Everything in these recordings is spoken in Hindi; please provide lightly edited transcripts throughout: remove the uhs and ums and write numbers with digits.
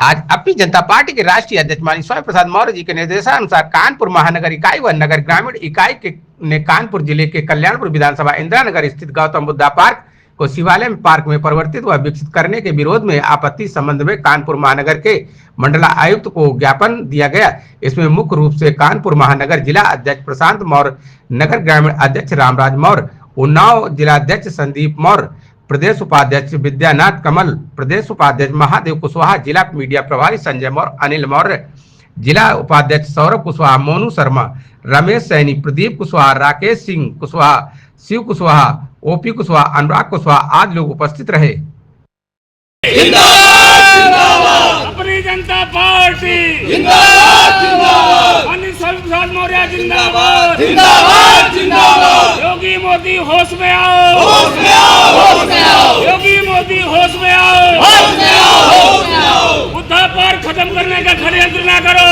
आज अपनी जनता पार्टी के राष्ट्रीय अध्यक्ष माननीय स्वामी प्रसाद मौर्य जी के निर्देशानुसार कानपुर महानगर इकाई व नगर ग्रामीण इकाई ने कानपुर जिले के कल्याणपुर विधानसभा इंदिरा नगर स्थित गौतम बुद्धा पार्क को शिवालय में पार्क में परिवर्तित व विकसित करने के विरोध में आपत्ति संबंध में कानपुर महानगर के मंडला आयुक्त को ज्ञापन दिया गया। इसमें मुख्य रूप से कानपुर महानगर जिला अध्यक्ष प्रशांत मौर्य, नगर ग्रामीण अध्यक्ष रामराज मौर्य, उन्नाव जिला अध्यक्ष संदीप मौर्य, प्रदेश उपाध्यक्ष विद्यानाथ कमल, प्रदेश उपाध्यक्ष महादेव कुशवाहा, जिला मीडिया प्रभारी संजय मौर्य, अनिल मौर्य, जिला उपाध्यक्ष सौरभ कुशवाहा, मोनू शर्मा, रमेश सैनी, प्रदीप कुशवाहा, राकेश सिंह कुशवाहा, शिव कुशवाहा, ओपी कुशवाहा, अनुराग कुशवाहा आदि लोग उपस्थित रहे। अपनी जनता पार्टी माननीय स्वामी प्रसाद मौर्य जिंदाबाद, योगी मोदी होश में आओ, योगी मोदी होश में आओ, बुद्धा पार्क खत्म करने का षड्यंत्र ना करो।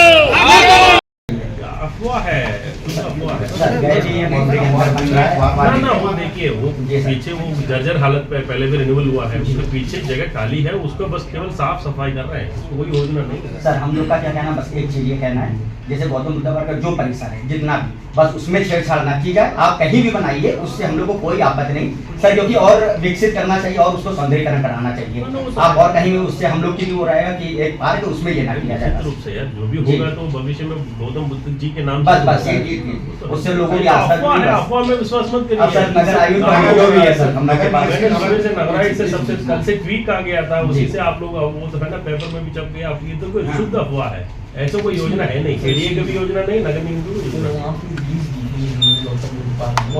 अफवाह है, ना वो देखिए वो पीछे वो जर्जर हालत पे पहले भी रिन्यूअल हुआ है, उसके पीछे जगह खाली है, उसको बस केवल साफ सफाई कर रहे हैं, उसको कोई योजना नहीं। सर हम लोग का क्या कहना, बस एक चीज ये कहना है, जैसे गौतम बुद्ध पार्क का जो परिसर है जितना भी, बस उसमें छेड़छाड़ ना की जाए। आप कहीं भी बनाइए, उससे हम लोग को कोई आपत्ति नहीं सर, क्योंकि और विकसित करना चाहिए और उसको सौंदर्यीकरण कराना चाहिए। आप और कहीं भी उससे हम लोग की भी वो रहेगा कि एक पार्क उसमें ये ना किया जाए रूप से यार, जो भी होगा तो भविष्य में गौतम बुद्ध जी के नाम बस उससे लोगों की आस्था। अफवाह में विश्वास मत करिए। नगर आयुक्त जो भी है सर, हम नगरायुक्त से सबसे कल से ट्वीट आ गया था, उसी से आप लोग वो तो ना पेपर में भी छप गया, ये तो कोई शुद्ध अफवाह है, ऐसा कोई योजना है नहीं, एडीए की भी योजना नहीं, नगर निगम की भी योजना।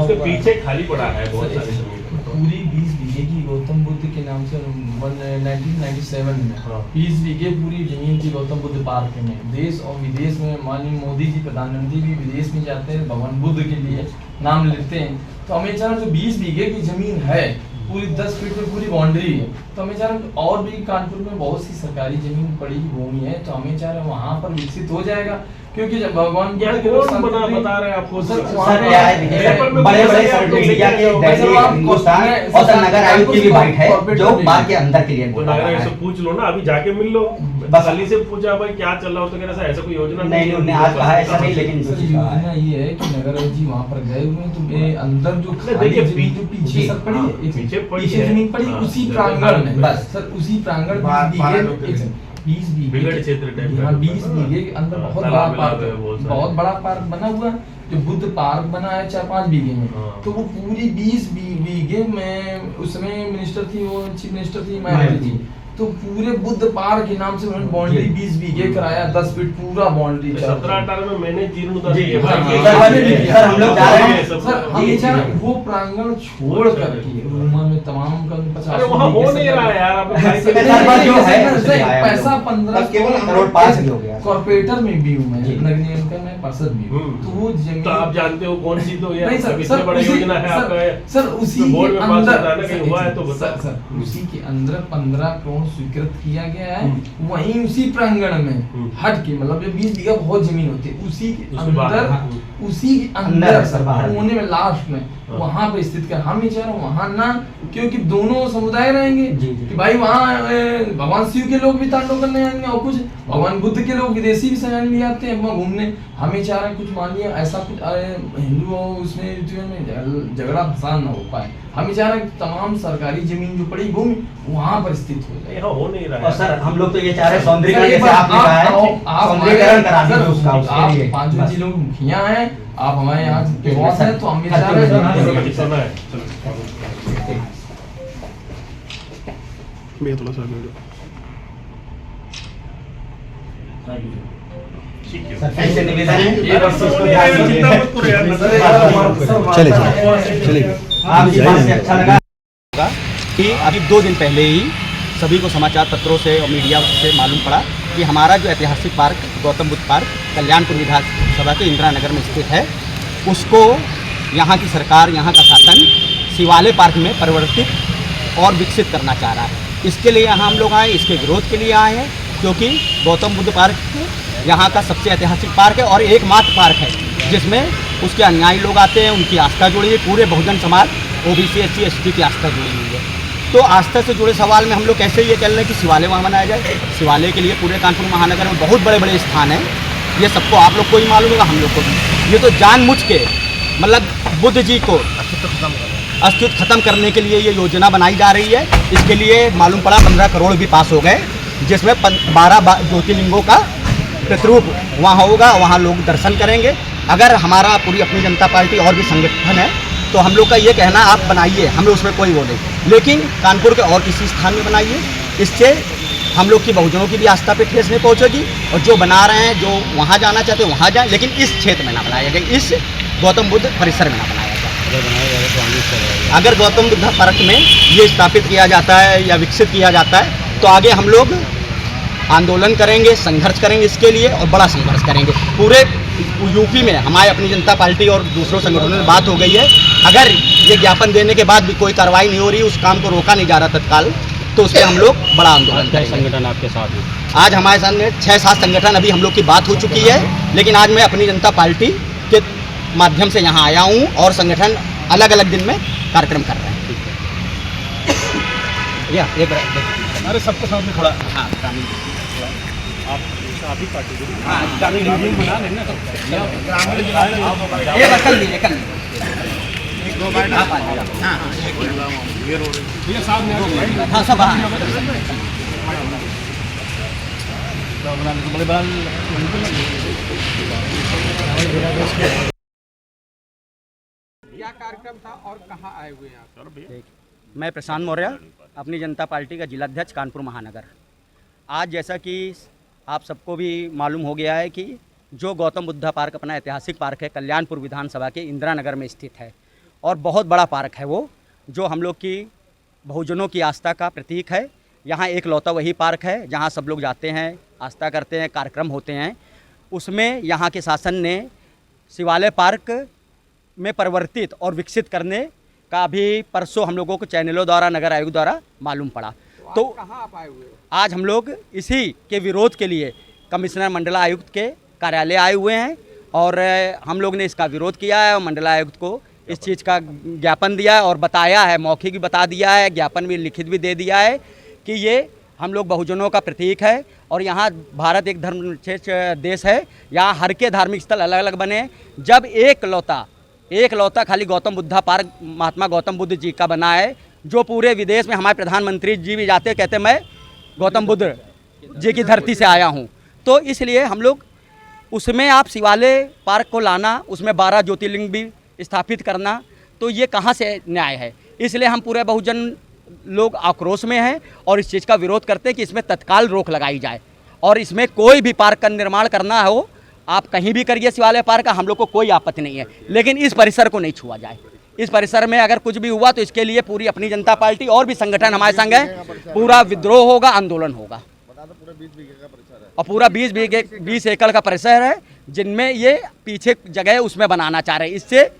उसके पीछे खाली पड़ा है बहुत सारी जमीन, पूरी 20 बीघे की गौतम बुद्ध के नाम से 1997 में 20 बीघे पूरी जमीन थी गौतम बुद्ध पार्क में। देश और विदेश में माननीय मोदी जी प्रधानमंत्री भी विदेश में जाते हैं, भगवान बुद्ध के लिए नाम लेते हैं। तो हमें चाह जो 20 बीघे की जमीन है, पूरी 10 फीट में पूरी बाउंड्री है, तो हमें चाह रहे और भी कानपुर में बहुत सी सरकारी जमीन पड़ी भूमि है, तो हमें चाह रहे वहाँ पर विकसित हो जाएगा, क्योंकि जब भगवान बता रहे हैं आपको सर बड़े-बड़े मीडिया के हिंदुस्तान और सर नगर आयुक्त की भी बाइट है जो बात के अंदर के लिए से पूछ लो ना, अभी जाके मिल लो, बस अली से पूछा भाई क्या चल रहा हो, तो कह रहा ऐसा कोई योजना नहीं, उन्होंने आज कहा ऐसा नहीं, लेकिन योजना ये है कि नगर आयुक्त जी वहाँ पर गए हुए हैं, तो अंदर जो देखिए जो पीछे सर पड़ी है, पीछे जमीन पड़ी उसी प्रांगण में, बस सर उसी प्रांगण 20 बीघे क्षेत्र 20 बीघे के अंदर बहुत बड़ा पार्क, बहुत बड़ा पार्क बना हुआ है, जो बुद्ध पार्क बना है 4-5 बीघे में, तो वो पूरी 20 बीघे में उसमें मिनिस्टर थी, वो चीफ मिनिस्टर थी मायावती जी, तो पूरे बुद्ध पार्क के नाम से उन्होंने बाउंड्री 20 बीघे कराया, 10 फीट पूरा बाउंड्री। 17-18 में मैंने जीर्णोद्धार किया सर, हम लोग जा रहे हैं सर, हम चाह रहे वो प्रांगण छोड़ करके रूमा में तमाम का 50 वहाँ हो नहीं रहा यार, पैसा 15 करोड़ पास हो गया, कॉर्पोरेटर में भी हूँ मैं, नगर निगम का मैं पार्षद भी हूँ, तो वो जमीन आप जानते हो कौन सी तो नहीं सर, बड़ी योजना है आपका सर, उसी के अंदर हुआ है, तो सर उसी के अंदर 15 करोड़ स्वीकृत किया गया है, वहीं उसी प्रांगण में हट के, मतलब 20 बीघा बहुत जमीन होती है, उसी के अंदर सर कोने में लास्ट में वहां पे स्थित कर, हम चाह रहे वहां ना, क्योंकि दोनों समुदाय रहेंगे कि भाई वहाँ भगवान शिव के लोग भी तांडव करने आएंगे और कुछ भगवान बुद्ध के लोग विदेशी भी सयान भी आते हैं वहाँ घूमने। हमें चाह रहे हैं कुछ मानिए ऐसा कुछ हिंदू उसमें झगड़ा फसाद ना हो पाए, हमें चाह रहे हैं तमाम सरकारी जमीन जो पड़ी भूमि वहाँ पर स्थित हो जाए। हो नहीं रहा और सर हम लोग तो ये चाह रहे हैं सौंदर्यीकरण, जैसे आपने कहा है सौंदर्यीकरण करा दीजिए उसका, उसके लिए 5 जिलों के मुखिया हैं, आप हमारे यहाँ के बॉस हैं, तो हम चाह रहे हैं थोड़ा सा चलिए अच्छा लगा कि अभी 2 दिन पहले ही सभी को समाचार पत्रों से और मीडिया से मालूम पड़ा कि हमारा जो ऐतिहासिक पार्क गौतम बुद्ध पार्क कल्याणपुर विधानसभा के इंदिरा नगर में स्थित है, उसको यहाँ की सरकार, यहाँ का शासन शिवालय पार्क में परिवर्तित और विकसित करना चाह रहा है। इसके लिए यहाँ हम लोग आए, इसके विरोध के लिए आए हैं, क्योंकि गौतम बुद्ध पार्क यहाँ का सबसे ऐतिहासिक पार्क है और एकमात्र पार्क है जिसमें उसके अनुयायी लोग आते हैं, उनकी आस्था जुड़ी है, पूरे Bahujan Samaj OBC SC ST की आस्था जुड़ी हुई है। तो आस्था से जुड़े सवाल में हम लोग कैसे ये कह रहे हैं कि शिवालय वहाँ बनाया जाए। शिवालय के लिए पूरे कानपुर महानगर में बहुत बड़े बड़े स्थान हैं, ये सबको आप लोग को ही मालूम होगा, हम लोग को भी। ये तो जानबूझ के मतलब बुद्ध जी को अस्तित्व खत्म करने के लिए ये योजना बनाई जा रही है। इसके लिए मालूम पड़ा 15 करोड़ भी पास हो गए, जिसमें 12 ज्योतिर्लिंगों का प्रतिरूप वहाँ होगा, वहाँ लोग दर्शन करेंगे। अगर हमारा पूरी अपनी जनता पार्टी और भी संगठन है तो हम लोग का ये कहना आप बनाइए, हमें उसमें कोई वो नहीं, लेकिन कानपुर के और किसी स्थान में बनाइए। इससे हम लोग की बहुजनों की भी आस्था पे ठेस नहीं पहुँचेगी, और जो बना रहे हैं, जो वहाँ जाना चाहते हैं वहाँ जाएँ, लेकिन इस क्षेत्र में ना बनाया जाए, इस गौतम बुद्ध परिसर में ना बनाया जाए। अगर गौतम बुद्ध पार्क में ये स्थापित किया जाता है या विकसित किया जाता है तो आगे हम लोग आंदोलन करेंगे, संघर्ष करेंगे इसके लिए, और बड़ा संघर्ष करेंगे। पूरे यूपी में हमारे अपनी जनता पार्टी और दूसरों संगठनों में बात हो गई है, अगर ये ज्ञापन देने के बाद भी कोई कार्रवाई नहीं हो रही, उस काम को रोका नहीं जा रहा तत्काल, तो उस पर हम लोग बड़ा आंदोलन करेंगे। संगठन आपके साथ है? आज हमारे सामने 6-7 संगठन अभी हम लोग की बात हो चुकी है, लेकिन आज मैं अपनी जनता पार्टी के माध्यम से यहाँ आया हूँ और संगठन अलग अलग दिन में कार्यक्रम कर रहे हैं। या एक अरे सबके सामने खड़ा। हाँ, ग्रामीण आप ही पार्टी के हाँ, ग्रामीण बना लेना तो ये बकल लीजिए, कल हाँ सब हाँ क्या कार्यक्रम था और कहाँ आए हुए हैं आप? मैं प्रशांत मौर्य, अपनी जनता पार्टी का जिलाध्यक्ष कानपुर महानगर। आज जैसा कि आप सबको भी मालूम हो गया है कि जो गौतम बुद्धा पार्क अपना ऐतिहासिक पार्क है, कल्याणपुर विधानसभा के इंदिरा नगर में स्थित है, और बहुत बड़ा पार्क है वो, जो हम लोग की बहुजनों की आस्था का प्रतीक है। यहाँ एक लौता वही पार्क है जहाँ सब लोग जाते हैं, आस्था करते हैं, कार्यक्रम होते हैं। उसमें यहाँ के शासन ने शिवालय पार्क में परिवर्तित और विकसित करने का भी परसों हम लोगों को चैनलों द्वारा, नगर आयोग द्वारा मालूम पड़ा। तो कहाँ आप आए हुए हो? आज हम लोग इसी के विरोध के लिए कमिश्नर मंडलायुक्त के कार्यालय आए हुए हैं, और हम लोग ने इसका विरोध किया है और मंडलायुक्त को इस चीज़ का ज्ञापन दिया है और बताया है, मौखिक भी बता दिया है, ज्ञापन भी लिखित भी दे दिया है कि ये हम लोग बहुजनों का प्रतीक है। और यहाँ भारत एक धर्मनिरपेक्ष देश है, यहाँ हर के धार्मिक स्थल अलग अलग बने। जब एक लौता खाली गौतम बुद्धा पार्क महात्मा गौतम बुद्ध जी का बना है, जो पूरे विदेश में हमारे प्रधानमंत्री जी भी जाते, कहते मैं गौतम बुद्ध जी की धरती से आया हूँ। तो इसलिए हम लोग उसमें आप शिवालय पार्क को लाना, उसमें 12 ज्योतिर्लिंग भी स्थापित करना, तो ये कहाँ से न्याय है? इसलिए हम पूरे बहुजन लोग आक्रोश में हैं और इस चीज़ का विरोध करते हैं कि इसमें तत्काल रोक लगाई जाए, और इसमें कोई भी पार्क का निर्माण करना हो आप कहीं भी करिए शिवालय पार्क का, हम लोग को कोई आपत्ति नहीं है, लेकिन इस परिसर को नहीं छुआ जाए। इस परिसर में अगर कुछ भी हुआ तो इसके लिए पूरी अपनी जनता पार्टी और भी संगठन हमारे संग है, पूरा विद्रोह होगा, आंदोलन होगा। और पूरा 20 एकड़ का परिसर है, जिनमें ये पीछे जगह है उसमें बनाना चाह रहे हैं। इससे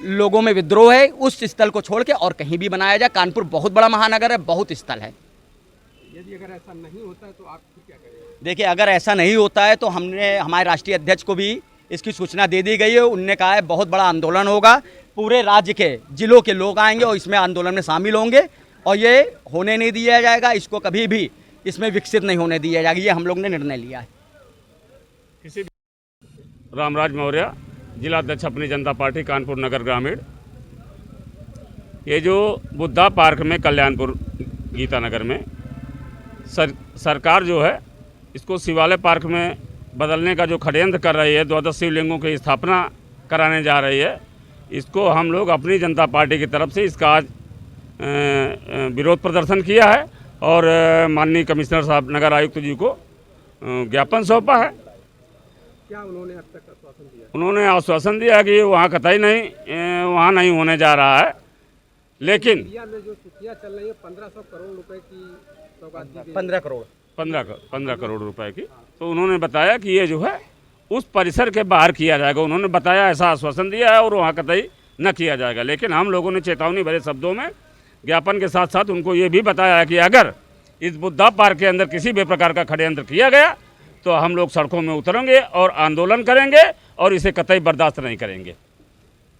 लोगों में विद्रोह है, उस स्थल को छोड़ के और कहीं भी बनाया जाए। कानपुर बहुत बड़ा महानगर है, बहुत स्थल है। यदि अगर ऐसा नहीं होता है तो आप क्या करेंगे? देखिए, अगर ऐसा नहीं होता है तो हमने हमारे राष्ट्रीय अध्यक्ष को भी इसकी सूचना दे दी गई है। उनने कहा है बहुत बड़ा आंदोलन होगा, पूरे राज्य के जिलों के लोग आएंगे और इसमें आंदोलन में शामिल होंगे, और ये होने नहीं दिया जाएगा, इसको कभी भी इसमें विकसित नहीं होने दिया जाएगा। ये हम लोग ने निर्णय लिया है। रामराज मौर्य, जिलाध्यक्ष अपनी जनता पार्टी कानपुर नगर ग्रामीण। ये जो बुद्धा पार्क में कल्याणपुर गीता नगर में सरकार जो है इसको शिवालय पार्क में बदलने का जो षड्यंत्र कर रही है, 12 शिवलिंगों की स्थापना कराने जा रही है, इसको हम लोग अपनी जनता पार्टी की तरफ से इसका आज विरोध प्रदर्शन किया है और माननीय कमिश्नर साहब नगर आयुक्त जी को ज्ञापन सौंपा है। क्या उन्होंने अब तक आश्वासन दिया? उन्होंने आश्वासन दिया कि वहाँ कतई नहीं, वहाँ नहीं होने जा रहा है, लेकिन इंडिया में जो छुट्टियाँ चल रही है 1500 करोड़ रुपए की सौगात दी गई। 15 करोड़ रुपए की, तो उन्होंने बताया कि ये जो है उस परिसर के बाहर किया जाएगा। उन्होंने बताया, ऐसा आश्वासन दिया है और वहाँ कतई न किया जाएगा। लेकिन हम लोगों ने चेतावनी भरे शब्दों में ज्ञापन के साथ साथ उनको ये भी बताया है कि अगर इस बुद्धा पार्क के अंदर किसी भी प्रकार का षड्यंत्र किया गया तो हम लोग सड़कों में उतरेंगे और आंदोलन करेंगे और इसे कतई बर्दाश्त नहीं करेंगे।